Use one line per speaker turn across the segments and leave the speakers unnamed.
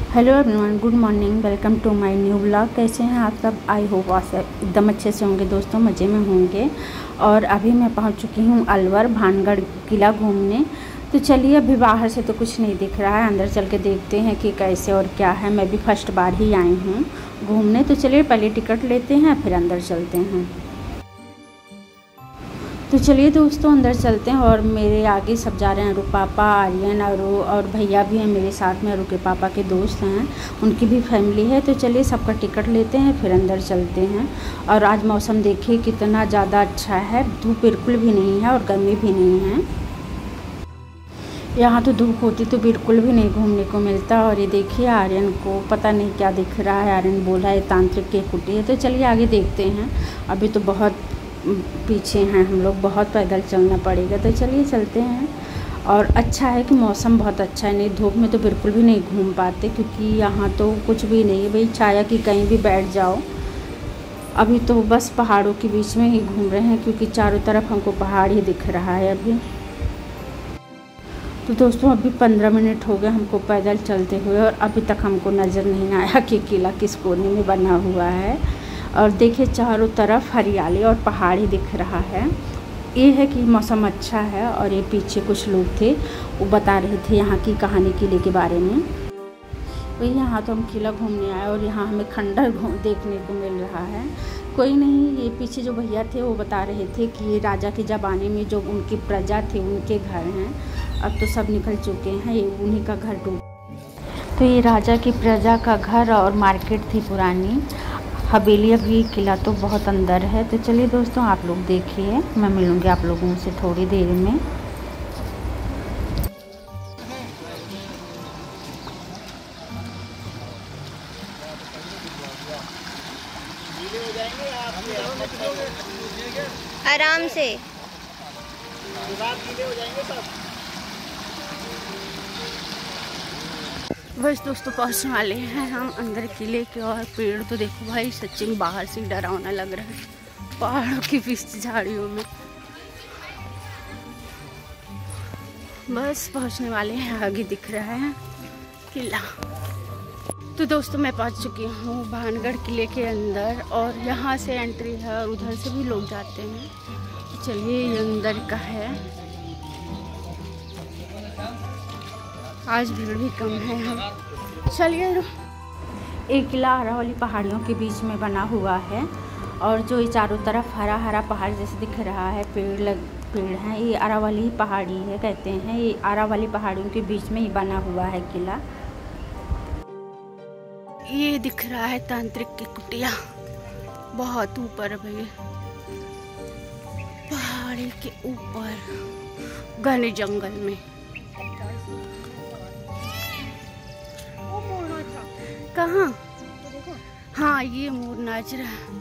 Hello everyone, good morning, welcome to my new blog. कैसे हैं आप सब? आई होप आप सब एकदम अच्छे से होंगे दोस्तों, मज़े में होंगे। और अभी मैं पहुंच चुकी हूं अलवर भानगढ़ किला घूमने। तो चलिए, अभी बाहर से तो कुछ नहीं दिख रहा है, अंदर चल के देखते हैं कि कैसे और क्या है। मैं भी फर्स्ट बार ही आई हूँ घूमने, तो चलिए पहले टिकट लेते हैं फिर अंदर चलते हैं। तो चलिए दोस्तों अंदर चलते हैं। और मेरे आगे सब जा रहे हैं, अरु पापा, आर्यन, और भैया भी हैं मेरे साथ में। अरु के पापा के दोस्त हैं, उनकी भी फैमिली है। तो चलिए सबका टिकट लेते हैं फिर अंदर चलते हैं। और आज मौसम देखिए कितना ज़्यादा अच्छा है, धूप बिल्कुल भी नहीं है और गर्मी भी नहीं है। यहाँ तो धूप होती तो बिल्कुल भी नहीं घूमने को मिलता। और ये देखिए आर्यन को पता नहीं क्या दिख रहा है, आर्यन बोला है तांत्रिक की कुटी है। तो चलिए आगे देखते हैं। अभी तो बहुत पीछे हैं हम लोग, बहुत पैदल चलना पड़ेगा। तो चलिए चलते हैं। और अच्छा है कि मौसम बहुत अच्छा है, नहीं धूप में तो बिल्कुल भी नहीं घूम पाते, क्योंकि यहाँ तो कुछ भी नहीं है भाई, छाया कि कहीं भी बैठ जाओ। अभी तो बस पहाड़ों के बीच में ही घूम रहे हैं, क्योंकि चारों तरफ हमको पहाड़ ही दिख रहा है अभी। तो दोस्तों अभी 15 मिनट हो गए हमको पैदल चलते हुए, और अभी तक हमको नज़र नहीं आया कि किला किस कोने में बना हुआ है। और देखिए चारों तरफ हरियाली और पहाड़ ही दिख रहा है। ये है कि मौसम अच्छा है। और ये पीछे कुछ लोग थे, वो बता रहे थे यहाँ की कहानी किले के बारे में। वही यहाँ तो हम किला घूमने आए, और यहाँ हमें खंडर देखने को मिल रहा है। कोई नहीं, ये पीछे जो भैया थे वो बता रहे थे कि ये राजा के ज़माने में जो उनकी प्रजा थे उनके घर हैं, अब तो सब निकल चुके हैं, ये उन्हीं का घर डूब। तो ये राजा की प्रजा का घर और मार्केट थी पुरानी हवेली। अभी किला तो बहुत अंदर है। तो चलिए दोस्तों आप लोग देखिए, मैं मिलूँगी आप लोगों से थोड़ी देर में।
आराम से
बस दोस्तों पहुंचने वाले हैं हम अंदर किले के। और पेड़ तो देखो भाई, सच्ची में बाहर से डरावना लग रहा है, पहाड़ों के बीच झाड़ियों में। बस पहुंचने वाले हैं, आगे दिख रहा है किला। तो दोस्तों मैं पहुंच चुकी हूँ भानगढ़ किले के अंदर, और यहाँ से एंट्री है और उधर से भी लोग जाते हैं। चलिए ये अंदर का है, आज भीड़ भी कम है। हम चलिए। एक किला अरावली पहाड़ियों के बीच में बना हुआ है, और जो ये चारों तरफ हरा हरा पहाड़ जैसे दिख रहा है, पेड़ हैं, ये अरावली पहाड़ी है कहते हैं। ये अरावली पहाड़ियों के बीच में ही बना हुआ है किला। ये दिख रहा है तांत्रिक की कुटिया, बहुत ऊपर भैया, पहाड़ी के ऊपर घने जंगल में। कहाँ? हाँ ये मोर नाच रहा है,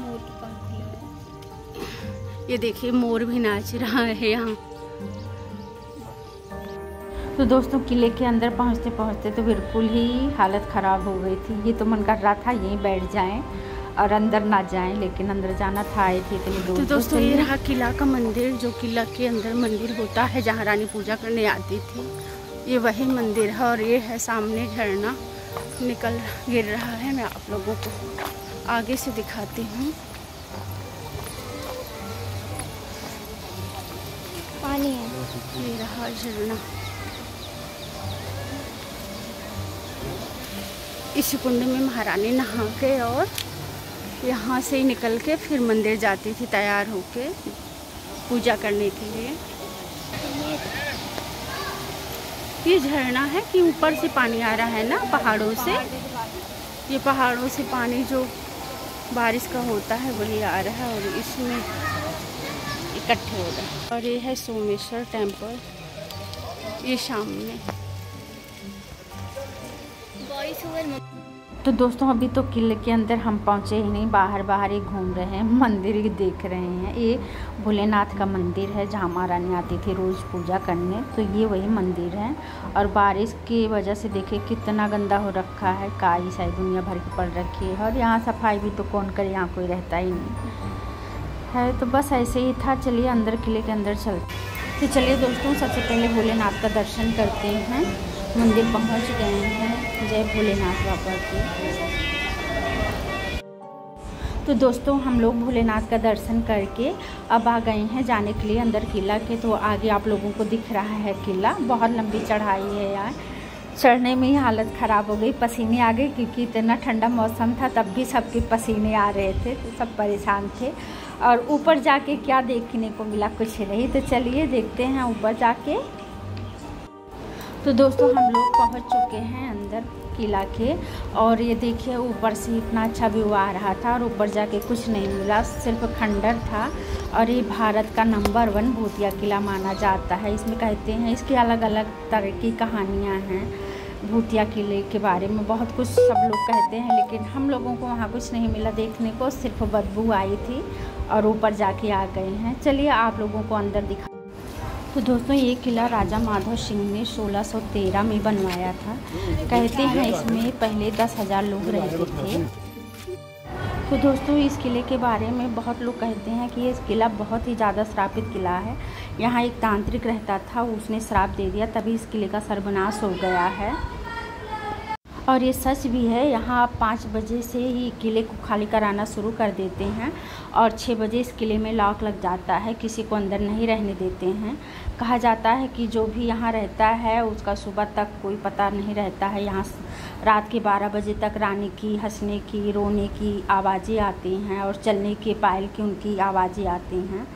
मोर के पास ये देखिए मोर भी नाच रहा है यहाँ। तो दोस्तों किले के अंदर पहुँचते पहुँचते तो बिल्कुल ही हालत ख़राब हो गई थी। ये तो मन कर रहा था यहीं बैठ जाएं और अंदर ना जाएं, लेकिन अंदर जाना था, आए थे इतनी दूर। तो दोस्तों ये रहा किला का मंदिर, जो किला के अंदर मंदिर होता है जहाँ रानी पूजा करने आती थी, ये वही मंदिर है। और ये है सामने झरना निकल गिर रहा है, मैं आप लोगों को आगे से दिखाती हूँ। पानी है, ये रहा झरना। इस कुंड में महारानी नहा के और यहाँ से ही निकल के फिर मंदिर जाती थी तैयार होके पूजा करने के लिए। ये झरना है कि ऊपर से पानी आ रहा है ना पहाड़ों से, ये पहाड़ों से पानी जो बारिश का होता है वही आ रहा है और इसमें इकट्ठे हो रहा है। और ये है सोमेश्वर टेम्पल, ये सामने। तो दोस्तों अभी तो किले के अंदर हम पहुँचे ही नहीं, बाहर बाहर ही घूम रहे हैं, मंदिर ही देख रहे हैं। ये भोलेनाथ का मंदिर है जहाँ महारानी आती थी रोज़ पूजा करने, तो ये वही मंदिर है। और बारिश की वजह से देखिए कितना गंदा हो रखा है, काई सारी दुनिया भर की पड़ रखी है। और यहाँ सफाई भी तो कौन करे, यहाँ कोई रहता ही नहीं है। तो बस ऐसे ही था। चलिए अंदर किले के अंदर चलते। तो चलिए दोस्तों, सबसे पहले भोलेनाथ का दर्शन करते हैं। मंदिर पहुंच गए हैं। जय भोलेनाथ बाबा की। तो दोस्तों, हम लोग भोलेनाथ का दर्शन करके अब आ गए हैं जाने के लिए अंदर किला के। तो आगे आप लोगों को दिख रहा है किला। बहुत लंबी चढ़ाई है यार, चढ़ने में ही हालत ख़राब हो गई, पसीने आ गए क्योंकि इतना ठंडा मौसम था, तब भी सबके पसीने आ रहे थे, तो सब परेशान थे। और ऊपर जाके क्या देखने को मिला, कुछ नहीं। तो चलिए देखते हैं ऊपर जाके। तो दोस्तों, हम लोग पहुंच चुके हैं अंदर किला के। और ये देखिए ऊपर से इतना अच्छा व्यू आ रहा था और ऊपर जाके कुछ नहीं मिला, सिर्फ खंडर था। और ये भारत का नंबर 1 भूतिया किला माना जाता है। इसमें कहते हैं इसकी अलग अलग तरह की कहानियाँ हैं। भूतिया किले के बारे में बहुत कुछ सब लोग कहते हैं, लेकिन हम लोगों को वहाँ कुछ नहीं मिला देखने को, सिर्फ बदबू आई थी और ऊपर जाके आ गए हैं। चलिए आप लोगों को अंदर दिखा। तो दोस्तों, ये किला राजा माधव सिंह ने 1613 में बनवाया था। कहते हैं इसमें पहले 10,000 लोग रहते थे। तो दोस्तों, इस किले के बारे में बहुत लोग कहते हैं कि ये किला बहुत ही ज़्यादा श्रापित किला है। यहाँ एक तांत्रिक रहता था, उसने श्राप दे दिया, तभी इस किले का सर्वनाश हो गया है। और ये सच भी है। यहाँ 5 बजे से ही किले को खाली कराना शुरू कर देते हैं और 6 बजे इस किले में लॉक लग जाता है, किसी को अंदर नहीं रहने देते हैं। कहा जाता है कि जो भी यहाँ रहता है उसका सुबह तक कोई पता नहीं रहता है। यहाँ रात के 12 बजे तक रानी की हंसने की, रोने की आवाज़ें आती हैं और चलने के पायल की उनकी आवाज़ें आती हैं।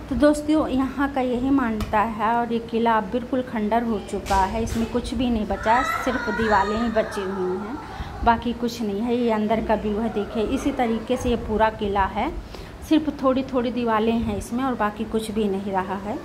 तो दोस्तों, यहाँ का यही मान्यता है। और ये किला अब बिल्कुल खंडर हो चुका है, इसमें कुछ भी नहीं बचा, सिर्फ दीवारें ही बची हुई हैं, बाकी कुछ नहीं है। ये अंदर का व्यू है, देखिए इसी तरीके से ये पूरा किला है, सिर्फ थोड़ी थोड़ी दीवारें हैं इसमें और बाकी कुछ भी नहीं रहा है।